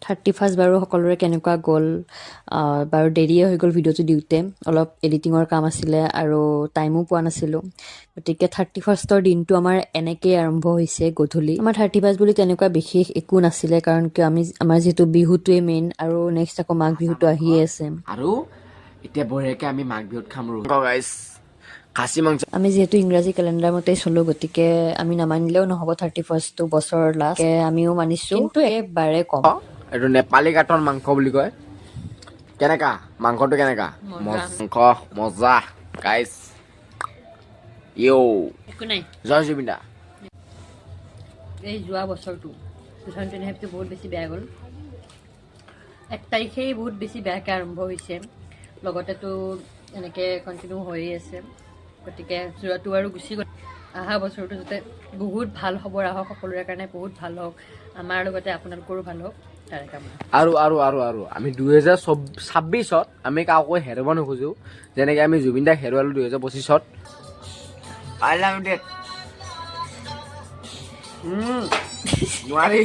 31st বাৰু সকলোৰে কেনেকুৱা গ'ল বাৰু দেৰিয়ে হৈ গ'ল ভিডিঅ'টো দিওঁতে অলপ এডিটিঙৰ কাম আছিলে আৰু টাইমো পোৱা নাছিলোঁ গতিকে 31ষ্টৰ দিনটো আমাৰ এনেকেই আৰম্ভ হৈছে গধূলি আমাৰ 31st বুলি তেনেকুৱা বিশেষ একো নাছিলে কাৰণ কিয় আমাৰ যিহেতু বিহুটোৱে মেইন আৰু নেক্সট আকৌ মাঘ বিহুটো আহিয়ে আছে আৰু এতিয়া বঢ়িয়াকৈ আমি মাঘ বিহুত খাম গাইছ খাচী মাংস আমি যিহেতু ইংৰাজী কেলেণ্ডাৰ মতে চলো গতিকে আমি নামানিলেও নহ'ব 31ষ্টটো বছৰৰ লাষ্ট আমিও মানিছোঁ কিন্তু একেবাৰে কম এইটো নেপালী কাঠৰ মাংস বুলি কয় কেনেকা মাংসটো কেনেকা মাংস মজা গাইছ একো নাই জয় জুবিন দা এই যোৱা বছৰটো 2025টো বহুত বেছি বেয়া গ'ল 1 তাৰিখেই বহুত বেছি বেয়াকৈ আৰম্ভ হৈছে লগতেতো এনেকৈ কণ্টিনিউ হৈয়ে আছে গতিকে যোৱাটো আৰু গুচি গ'ল অহা বছৰটো যাতে বহুত ভাল খবৰ আহক সকলোৰে কাৰণে বহুত ভাল হওক আমাৰ লগতে আপোনালোকৰো ভাল হওক তাৰে কামনা আৰু আৰু আৰু আৰু আমি 2026ত আমি কাকো হেৰুৱাব নোখোজো যেনেকৈ আমি জুবিন দাক হেৰুৱালোঁ 2025ত আই লাভ ইউ ডেড নোৱাৰি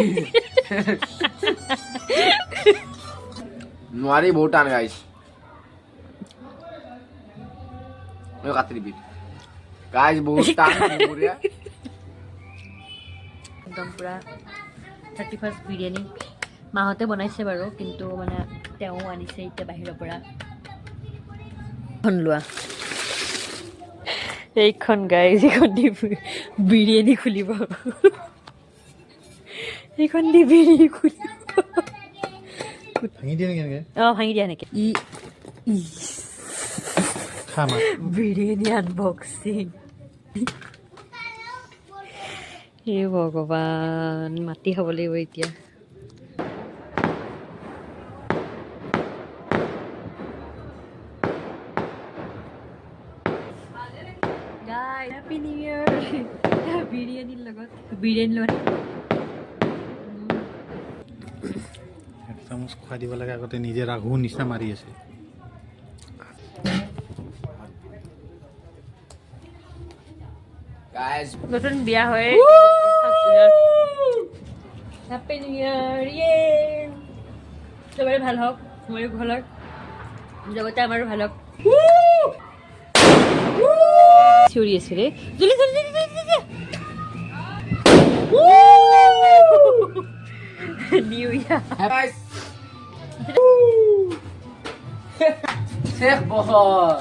নোৱাৰি বহুত টান গাইছ কাটি দিবি গাইছ বহুত টান বঢ়িয়া একদম পূৰা 31st বিৰিয়ানী মাহঁতে বনাইছে বাৰু কিন্তু মানে তেওঁ আনিছে এতিয়া বাহিৰৰ পৰা লোৱা এইখন গাইজ এইখন দি বিৰিয়ানী খুলিব এইখন দি বিৰিয়ানী খুলিব ভাঙি দিয়ে নেকি এনেকৈ অঁ ভাঙি দিয়া এনেকৈ খাম বিৰিয়ানী আনবক্সিং হে ভগৱান মাটি খাব লাগিব এতিয়া হেপী নিউ ইয়াৰ বিৰিয়ানীৰ লগত চামুচ খুৱাই দিব লাগে আগতে নিজে ৰাঘু নিচিনা মাৰি আছে গাইছ নতুন বিয়া হয় হেপী নিউ ইয়াৰ ইয়ে চবৰে ভাল হওক ময়ো ভাল হওক জগতে আমাৰো ভাল হওক চিঞৰি আছে ৰে জলদি জলদি নিউ ইয়াৰ শেষ বছৰ